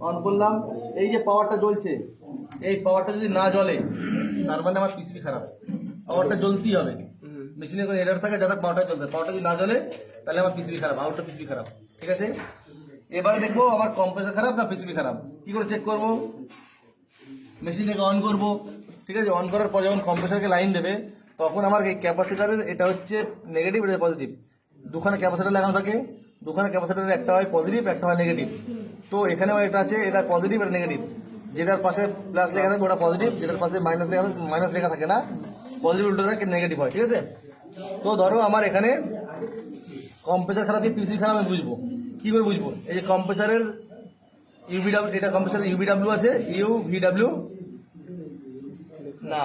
On করলাম, এই যে পাওয়ারটা জ্বলছে, এই পাওয়ারটা যদি না জ্বলে তার মানে আমার পিসিবি খারাপ। পাওয়ারটা জ্বলতেই হবে, মেশিনে কোনো এরর থাকে যাতে পাওয়ারটা জ্বলতে, পাওয়ারটা যদি না জ্বলে তাহলে আমার পিসিবি খারাপ, আউটটা পিসিবি খারাপ। ঠিক আছে, এবারে দেখবো আমার কম্প্রেসার খারাপ না পিসিবি খারাপ। কি করে চেক করবো? মেশিনটাকে অন করব। ঠিক আছে, অন করার পর যখন কম্প্রেসারকে লাইন দেবে তখন আমার এই ক্যাপাসিটারের এটা হচ্ছে নেগেটিভ, এটা পজিটিভ। দুখানে ক্যাপাসিটার লাগানো থাকে, দুখানে ক্যাপাসিটারের একটা হয় পজিটিভ, একটা হয় নেগেটিভ। তো এখানেও এটা আছে, এটা পজিটিভ আর নেগেটিভ। যেটার পাশে প্লাস লেখা থাকে ওটা পজিটিভ, যেটার পাশে মাইনাস লেখা থাকে না, পজিটিভ উল্টো থাকে নেগেটিভ হয়। ঠিক আছে, তো ধরো আমার এখানে কম্প্রেসার খারাপ কি পিসি খারাপ আমি বুঝবো কি করে বুঝবো? এই যে কম্প্রেসারের ইউভিডাব্লিউ, এটা কম্প্রেসারের ইউভিডাব্লিউ আছে, ইউভিডাব্লিউ না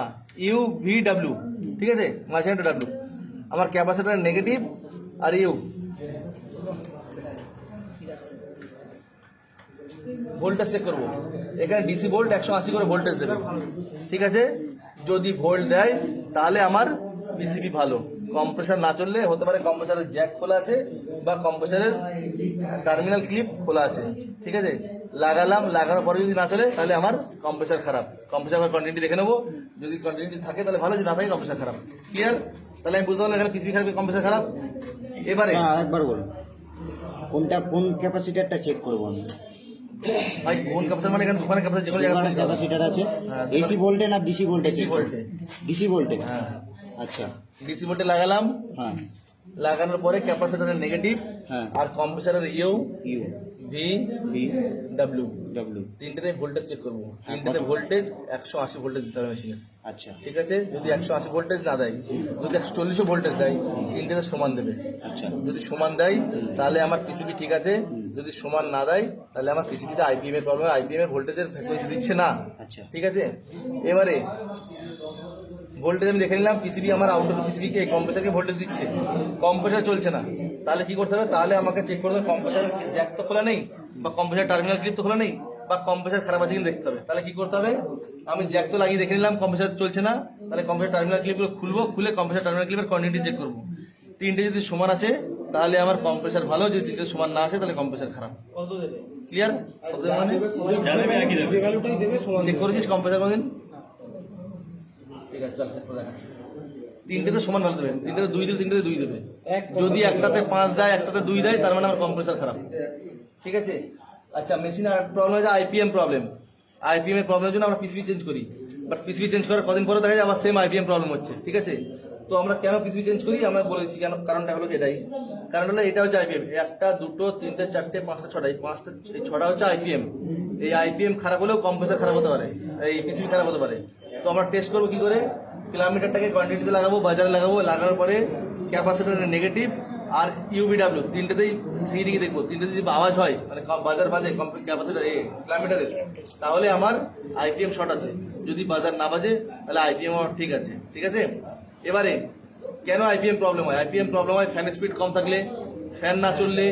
ইউভিডাব্লিউ, ঠিক আছে, মাঝখানে ডাব্লিউ। আমার ক্যাপাসিটার নেগেটিভ আর ইউ ভোল্টেজ চেক করবো। এখানে ডিসি ভোল্ট 180 করে ভোল্টেজ দেবে। ঠিক আছে, যদি ভোল্ট দেয় তাহলে আমার পিসিবি ভালো। কম্প্রেসার না চললে হতে পারে কম্প্রেসারের জ্যাক খোলা আছে বা কম্প্রেসারের টার্মিনাল ক্লিপ খোলা আছে। ঠিক আছে, লাগালাম, লাগানোর পরে যদি না চলে তাহলে আমার কম্প্রেসার খারাপ। কম্প্রেসার কন্টিনিউটি দেখে নেবো, যদি কন্টিনিউটি থাকে তাহলে ভালো, যদি না থাকে কম্প্রেসার খারাপ। ক্লিয়ার? তাহলে আমি বুঝতে পারলাম এখানে পিসিবি খারাপ, কম্প্রেসার খারাপ। এবারে একবার বলুন কোন ক্যাপাসিটারটা চেক করবো আমি? ভাই কোন ক্যাপাসিটার মানে এখানে দোকানে ক্যাপাসিটার, যেকোনো জায়গায় ক্যাপাসিটার আছে এসি ভোল্টে না ডিসি ভোল্টে? ডিসি ভোল্টে। ডিসি ভোল্টে, হ্যাঁ আচ্ছা। ডিসি ভোল্টে লাগালাম, হ্যাঁ, লাগানোর পরে ক্যাপাসিটরের নেগেটিভ হ্যাঁ, আর কম্প্রেসারের U U V V W, W, তিনটেতে ভোল্টেজ চেক করবো। হ্যাঁ, তিনটেতে ভোল্টেজ 180 ভোল্টেজ দিতে হবে মেশিনের। আচ্ছা ঠিক আছে, যদি 180 ভোল্টেজ না দেয়, যদি 140 ভোল্টেজ দেয়, তিনটেতে সমান দেবে। আচ্ছা যদি সমান দেয় তাহলে আমার পিসিবি ঠিক আছে, যদি সমান না দেয় তাহলে আমার পিসিবিতে আইপিএম এর প্রবলেম, আইপিএম এর ভোল্টেজের ফ্রিকোয়েন্সি দিচ্ছে না। আচ্ছা ঠিক আছে, এবারে ভোল্টেজ আমি দেখে নিলাম, পিসিবি আমার আউটডোর পিসিবিকে কম্প্রেসারকে ভোল্টেজ দিচ্ছে, কম্প্রেসার চলছে না। তাহলে কি করতে হবে? তাহলে আমাকে চেক করতে হবে কম্প্রেসার জ্যাক তো খোলা নেই, বা কম্প্রেসার টার্মিনাল ক্লিপ তো খোলা নেই, বা কম্প্রেসার খারাপ আছে কিনা দেখতে হবে। তাহলে কি করতে হবে? আমি জ্যাক তো লাগিয়ে দেখে নিলাম, কম্প্রেসার চলছে না, তাহলে কম্প্রেসার টার্মিনাল ক্লিপগুলো খুলবো, খুলে কম্প্রেসার টার্মিনাল ক্লিপের কন্টিনিউটি চেক করবো। তিনটে যদি সমান আছে তাহলে আমার কম্প্রেসার ভালো, যদি তিনটে সমান না আসে তাহলে কম্প্রেসার খারাপ। ক্লিয়ার? চেক করেছিস কম্প্রেসার কোনদিন? ঠিক আছে, চল চেক করে দেখাচ্ছি। তিনটেতে সমান ভালো দেবে, তিনটেতে 2 দিলে তিনটেতে 2 দেবে। যদি একটাতে 5 দেয়, একটাতে 2 দেয়, তার মানে আমার কম্প্রেসার খারাপ। ঠিক আছে, আচ্ছা মেশিন আর প্রবলেম হয়েছে আইপিএম প্রবলেম। আইপিএম এর প্রবলেমের জন্য আমরা পিসিবি চেঞ্জ করি, বাট পিসিবি চেঞ্জ করার কদিন পরে দেখা যায় আবার সেম আইপিএম প্রবলেম হচ্ছে। ঠিক আছে, তো আমরা কেন পিসিবি চেঞ্জ করি আমরা বলেছি কেন, কারণটা হলো এটাই। কারণ হলো এটা হচ্ছে আইপিএম, 1টা 2টো 3টে 4টে 5টা 6টা, এই 5টা 6টা হচ্ছে আইপিএম। এই আইপিএম খারাপ হলেও কম্প্রেসার খারাপ হতে পারে, এই পিসিবি খারাপ হতে পারে। তো আমরা টেস্ট করবো কি করে? কিলোমিটারটাকে কোয়ান্টিটিতে লাগাবো, বাজারে লাগাবো, লাগানোর পরে ক্যাপাসিটরের নেগেটিভ আর ইউভিডাব্লিউ তিনটেতেই ঠিকই দেখবো। তিনটে যদি আওয়াজ হয় মানে বাজার বাজে ক্যাপাসিটর কিলোমিটারে, তাহলে আমার আইপিএম শর্ট আছে। যদি বাজার না বাজে তাহলে আইপিএম আমার ঠিক আছে। ঠিক আছে, এবারে কেন আইপিএম প্রবলেম হয়? আইপিএম প্রবলেম হয় ফ্যান স্পিড কম থাকলে, ফ্যান না চললে,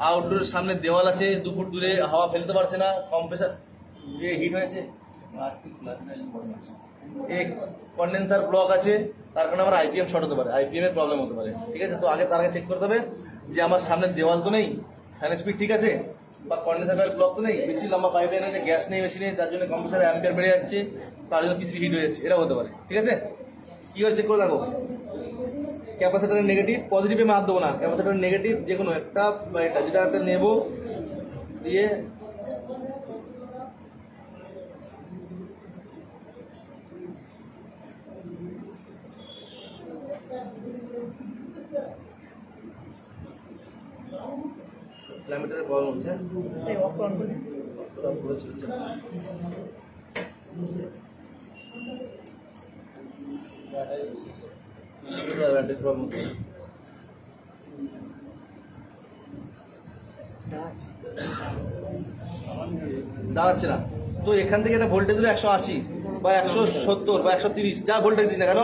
আউটডোরের সামনে দেওয়াল আছে 2 ফুট দূরে, হাওয়া ফেলতে পারছে না, কম্প্রেসার হিট হয়েছে, এই কন্ডেন্সার ব্লক আছে, তার কারণে আমার আইপিএম শর্ট হতে পারে, আইপিএম এর প্রবলেম হতে পারে। ঠিক আছে, তো তার আগে চেক করতে হবে যে আমার সামনে দেওয়াল তো নেই, ফ্যান স্পিড ঠিক আছে, বা কন্ডেন্সার ব্লক তো নেই, বেশি লম্বা পাইপ লাইন হয়েছে, গ্যাস নেই মেশিনে, তার জন্য কম্প্রেসার অ্যাম্পিয়ার বেড়ে যাচ্ছে, তার জন্য পিসিবি হিট হয়ে যাচ্ছে, এটাও হতে পারে। ঠিক আছে, কি হচ্ছে চেক করে দেখো। ক্যাপাসিটরের নেগেটিভ, পজিটিভে আমি হাত দেবো না, ক্যাপাসিটরের নেগেটিভ যে কোনো একটা, যেটা একটা নেবো, দিয়ে কিলোমিটারের প্রবলেম হচ্ছে, দাঁড়াচ্ছে না। তো এখান থেকে একটা ভোল্টেজ দেবে 180 বা 170 বা 130, যা ভোল্টেজ দিই না কেন,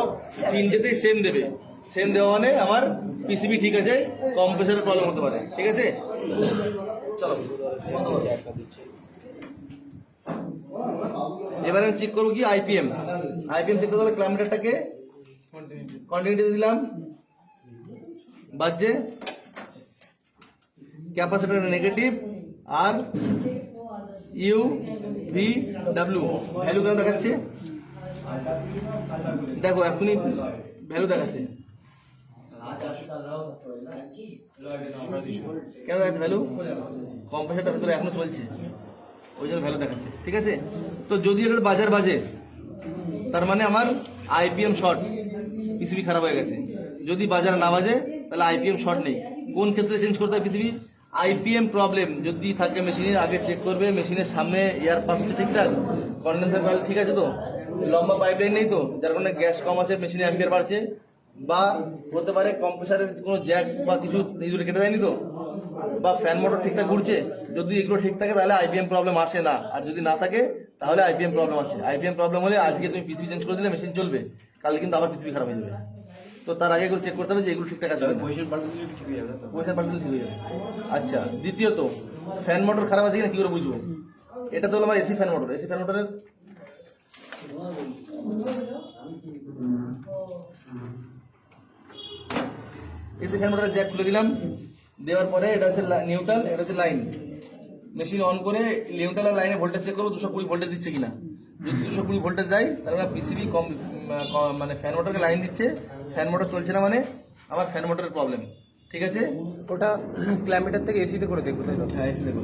তিনটেতেই সেম দেবে। সেম দেওয়া মানে আমার পিসিবি ঠিক আছে, কম্প্রেসারের প্রবলেম হতে পারে। ঠিক আছে, চলো এবারে আমি চেক করবো কি আইপিএম। আইপিএম চেক করতে হলে কিলোমিটারটাকে কন্টিনিউটি দিলাম, বাজছে ক্যাপাসিটর নেগেটিভ আর ইউ ভি ডাব্লিউ ভ্যালু কেন দেখাচ্ছে? দেখো এখনই ভ্যালু দেখাচ্ছে। কেন দেখাচ্ছে ভ্যালু? কম্প্রেসারটা ভেতরে এখনো চলছে, ওই জন্য ভ্যালু দেখাচ্ছে। ঠিক আছে, তো যদি এটার বাজার বাজে তার মানে আমার আইপিএম শর্ট, পিসিবি খারাপ হয়ে গেছে। যদি বাজার না বাজে তাহলে আইপিএম শর্ট নেই। কোন ক্ষেত্রে চেঞ্জ করতে হয় পিসিবি? আইপিএম প্রবলেম যদি থাকে মেশিনের আগে চেক করবে, মেশিনের সামনে এয়ার পাস হচ্ছে ঠিকঠাক, কন্ডেন্সার কয়েল ঠিক আছে তো, লম্বা পাইপলাইন নেই তো, যার কারণে গ্যাস কম আছে, মেশিনে অ্যাম্পিয়ার বাড়ছে, বা হতে পারে কম্প্রেসারের কোনো জ্যাক বা কিছু ইঁদুরে কেটে দেয়নি তো, বা ফ্যান মোটর ঠিকঠাক ঘুরছে। যদি এগুলো ঠিক থাকে তাহলে আইপিএম প্রবলেম আসে না, আর যদি না থাকে তাহলে আইপিএম প্রবলেম আসে। আইপিএম প্রবলেম হলে আজকে তুমি পিসিবি চেঞ্জ করে দিলে মেশিন চলবে, কালকে কিন্তু আবার পিসিবি খারাপ হয়ে যাবে। তো তার আগে এগুলো চেক করতে হবে যে এগুলো ঠিকঠাক আছে, পজিশন পাল্টে দিলে ঠিক হয়ে যাবে। আচ্ছা, দ্বিতীয়ত ফ্যান মোটর খারাপ আছে কিনা কি করে বুঝবো? এটা তো হলো আমার AC fan motor. AC fan মোটরের জ্যাক খুলে দিলাম, দেওয়ার পরে এটা হচ্ছে নিউট্রাল, এটা হচ্ছে লাইন। মেশিন অন করে নিউট্রাল আর লাইনে ভোল্টেজ চেক করবো 220 ভোল্টেজ দিচ্ছে কিনা। যদি 220 ভোল্টেজ দেয় তাহলে পিসিবি কম, মানে ফ্যান মোটরকে লাইন দিচ্ছে, ফ্যান মোটর চলছে না, মানে আমার ফ্যান মোটরের প্রবলেম। ঠিক আছে, ওটা ক্ল্যামিটার থেকে এসিতে করে দেখবো, তাই তো? হ্যাঁ এসি দেখো।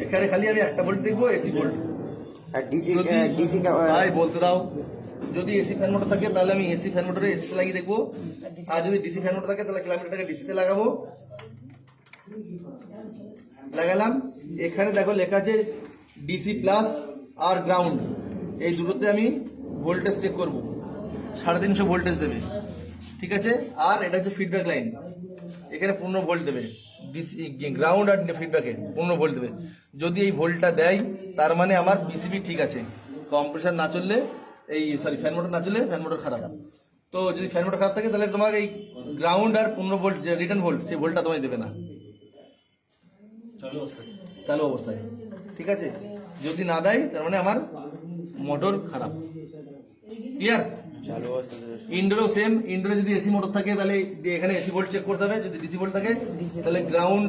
এখানে খালি আমি একটা ভোল্ট দেখবো, এসি ভোল্ট। আর ডিসি ভাই বলতে দাও, যদি এসি ফ্যান মোটর থাকে তাহলে আমি এসি ফ্যান মোটরে এসিতে লাগিয়ে দেখবো, আর যদি ডিসি ফ্যান মোটর থাকে তাহলে কিলোমিটারটাকে ডিসিতে লাগাবো। লাগালাম, এখানে দেখো লেখা আছে ডিসি প্লাস আর গ্রাউন্ড, এই দুটোতে আমি ভোল্টেজ চেক করবো, 350 ভোল্টেজ দেবে। ঠিক আছে, আর এটা হচ্ছে ফিডব্যাক লাইন, এখানে 15 ভোল্ট দেবে। ডিসি গ্রাউন্ড আর ফিডব্যাকে 15 ভোল্ট দেবে। যদি এই ভোল্টটা দেয় তার মানে আমার পিসিবি ঠিক আছে। কম্প্রেসার না চললে, এই সরি ফ্যান মোটর না চললে ফ্যান মোটর খারাপ। তো যদি ফ্যান মোটর খারাপ থাকে তাহলে তোমার এই গ্রাউন্ড আর 15 ভোল্ট যে রিটার্ন ভোল্ট, সেই ভোল্টটা তোমায় দেবে না চালু অবস্থায়। ঠিক আছে, যদি না দেয় তার মানে আমার মোটর খারাপ। ক্লিয়ার? ইনডোরও সেম, ইনডোরে যদি এসি মোটর থাকে তাহলে এখানে এসি ভোল্ট চেক করতে হবে, যদি ডিসি ভোল্ট থাকে তাহলে গ্রাউন্ড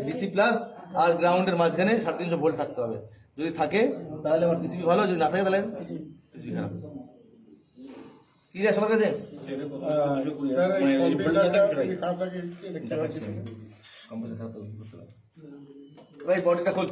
ডিসি প্লাস আর গ্রাউন্ডের মাঝখানে 350 ভোল্ট থাকতে হবে। যদি থাকে তাহলে আমার পিসিবি ভালো, যদি না থাকে তাহলে পিসিবি খারাপ। ক্লিয়ার সবার কাছে? ভাই বডিটা খোল।